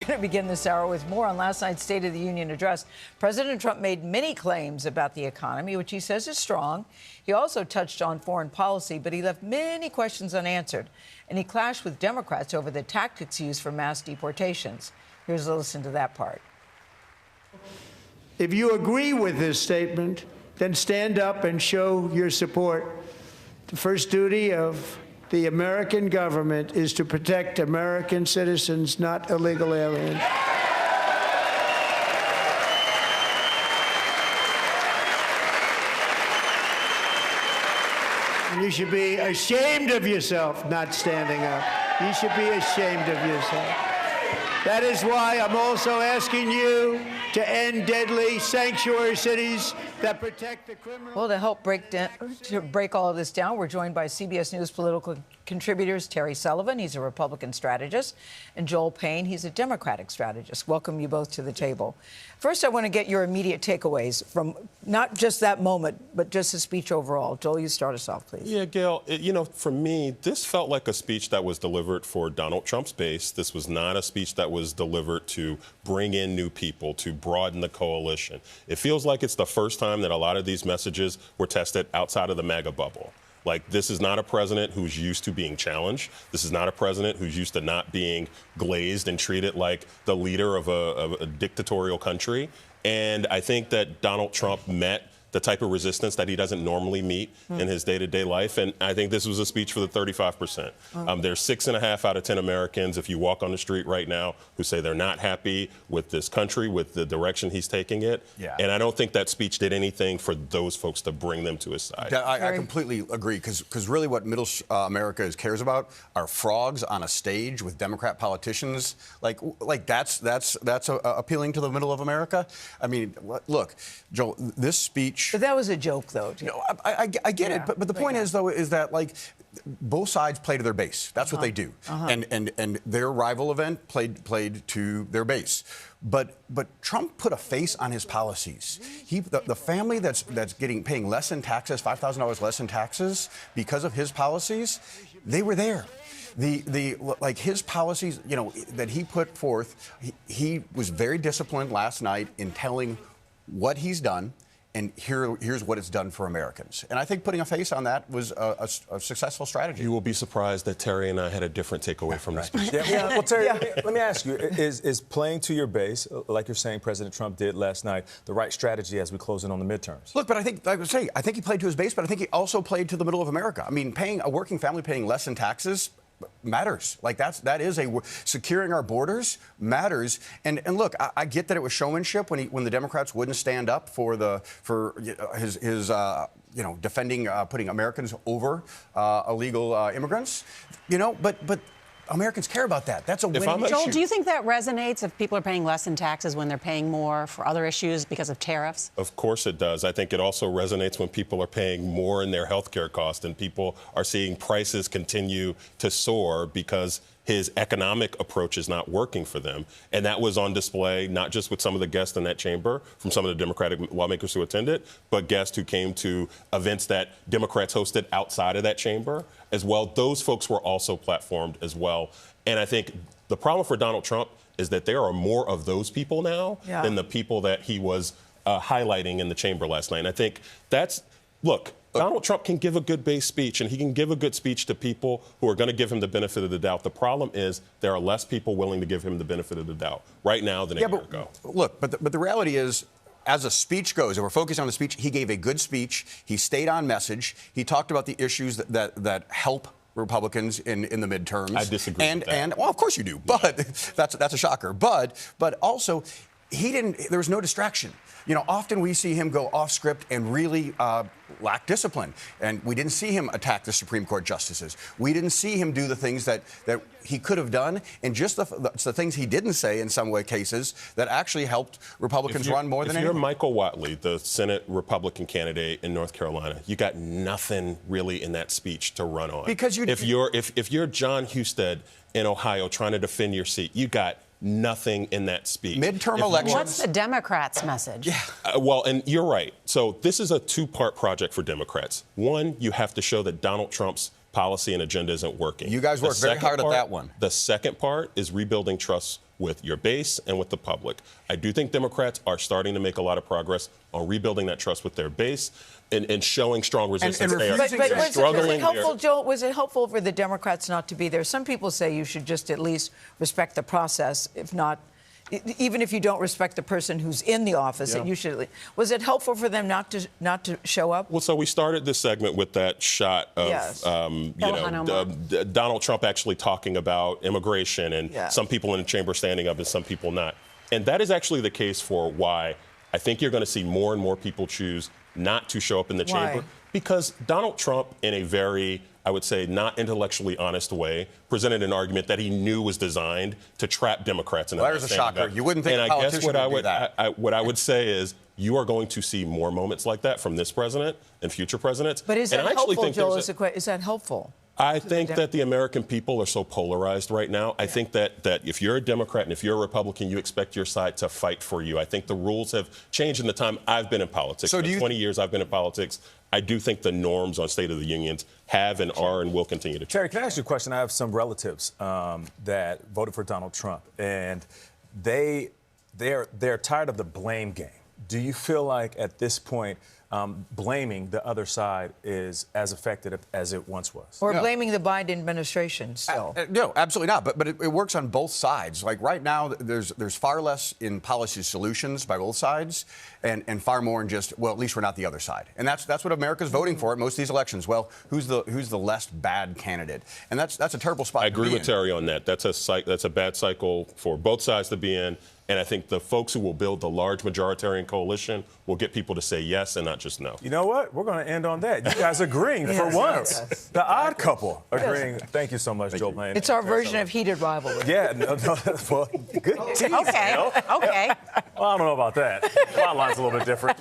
We're going to begin this hour with more on last night's State of the Union address. President Trump made many claims about the economy, which he says is strong. He also touched on foreign policy, but he left many questions unanswered. And he clashed with Democrats over the tactics used for mass deportations. Here's a listen to that part. If you agree with this statement, then stand up and show your support. The first duty of the American government is to protect American citizens, not illegal aliens. And you should be ashamed of yourself not standing up. You should be ashamed of yourself. That is why I'm also asking you to end deadly sanctuary cities that protect the criminals. Well, to help break all of this down, we're joined by CBS News political contributors Terry Sullivan, he's a Republican strategist, and Joel Payne, he's a Democratic strategist. Welcome you both to the table. First, I want to get your immediate takeaways from not just that moment, but just the speech overall. Joel, you start us off, please. Yeah, Gayle, for me, this felt like a speech that was delivered for Donald Trump's base. This was not a speech that was delivered to bring in new people, to broaden the coalition. It feels like it's the first time that a lot of these messages were tested outside of the MAGA bubble. Like, this is not a president who's used to being challenged. This is not a president who's used to not being glazed and treated like the leader of a dictatorial country. And I think that Donald Trump met the type of resistance that he doesn't normally meet in his day-to-day life. And I think this was a speech for the 35%. There's 6.5 out of 10 Americans, if you walk on the street right now, who say they're not happy with this country, with the direction he's taking it. Yeah. And I don't think that speech did anything for those folks to bring them to his side. I completely agree, because really what middle America cares about are frogs on a stage with Democrat politicians. Like that's appealing to the middle of America. I mean, look, Joel, this speech. But that was a joke, though. No, I get it. But the point is, though, is that, like, both sides play to their base. That's what they do. And their rival event played to their base. But Trump put a face on his policies. The family that's paying less in taxes, $5,000 less in taxes because of his policies, they were there. Like his policies, that he put forth, he was very disciplined last night in telling what he's done. And here's what it's done for Americans. And I think putting a face on that was a successful strategy. You will be surprised that Terry and I had a different takeaway from this speech. Well, Terry, let me ask you, is playing to your base, like you're saying President Trump did last night, the right strategy as we close in on the midterms? Look, but I think, like I say, I think he played to his base, but I think he also played to the middle of America. I mean, a working family paying less in taxes matters. Like that is securing our borders matters. And look, I get that it was showmanship when the Democrats wouldn't stand up for his defending putting Americans over illegal immigrants. But Americans care about that. That's a winning issue. Joel, do you think that resonates if people are paying less in taxes when they're paying more for other issues because of tariffs? Of course it does. I think it also resonates when people are paying more in their health care costs and people are seeing prices continue to soar because his economic approach is not working for them. And that was on display, not just with some of the guests in that chamber, from some of the Democratic lawmakers who attended, but guests who came to events that Democrats hosted outside of that chamber as well. Those folks were also platformed as well. And I think the problem for Donald Trump is that there are more of those people now than the people that he was highlighting in the chamber last night. And I think look, Donald Trump can give a good base speech, and he can give a good speech to people who are going to give him the benefit of the doubt. The problem is there are less people willing to give him the benefit of the doubt right now than a year ago. Look, but the reality is, as a speech goes, and we're focused on the speech, he gave a good speech. He stayed on message. He talked about the issues that help Republicans in the midterms. I disagree with that. And well, of course you do, but that's a shocker. But also, there was no distraction. Often we see him go off script and really lack discipline. And we didn't see him attack the Supreme Court justices. We didn't see him do the things that he could have done. And just the things he didn't say in some cases that actually helped Republicans run more than anyone. If you're Michael Whatley, the Senate Republican candidate in North Carolina, you got nothing really in that speech to run on. Because if you're John Husted in Ohio trying to defend your seat, you got nothing in that speech. Midterm elections. What's the Democrats' message? Yeah. Well, and you're right. So this is a two-part project for Democrats. One, you have to show that Donald Trump's policy and agenda isn't working. You guys worked very hard at that one. The second part is rebuilding trust with your base and with the public. I do think Democrats are starting to make a lot of progress on rebuilding that trust with their base and showing strong resistance. They are But was struggling. it helpful, Joel, was it helpful for the Democrats not to be there? Some people say you should just at least respect the process, if not, even if you don't respect the person who's in the office, that you should at least. Was it helpful for them not to show up? Well, so we started this segment with that shot of, Donald Trump actually talking about immigration and some people in the chamber standing up and some people not. And that is actually the case for why I think you're going to see more and more people choose not to show up in the chamber. Because Donald Trump, in a very, I would say, not intellectually honest way, presented an argument that he knew was designed to trap Democrats. Well, there's a shocker. You wouldn't think a politician would do that. What I would say is you are going to see more moments like that from this president and future presidents. But is that helpful, Joel? Is that helpful? I think that the American people are so polarized right now. I think that if you're a Democrat and if you're a Republican, you expect your side to fight for you. I think the rules have changed in the time I've been in politics. So 20 years I've been in politics. I do think the norms on State of the Unions have and are and will continue to change. Terry, can I ask you a question? I have some relatives that voted for Donald Trump, and they're tired of the blame game. Do you feel like at this point blaming the other side is as effective as it once was? Or blaming the Biden administration still? No, absolutely not. But it works on both sides. Like right now, there's far less in policy solutions by both sides and far more in just, well, at least we're not the other side. And that's what America's voting for at most of these elections. Well, who's the less bad candidate? And that's a terrible spot I to be agree with in. Terry on that. That's a bad cycle for both sides to be in. And I think the folks who will build the large majoritarian coalition will get people to say yes and not just no. You know what? We're going to end on that. You guys agreeing for once. Yes. The odd couple agreeing. Thank you so much, Joel Payne. It's our version of heated rivalry. Yeah, well, good tease. Okay. Well, I don't know about that. My line's a little bit different.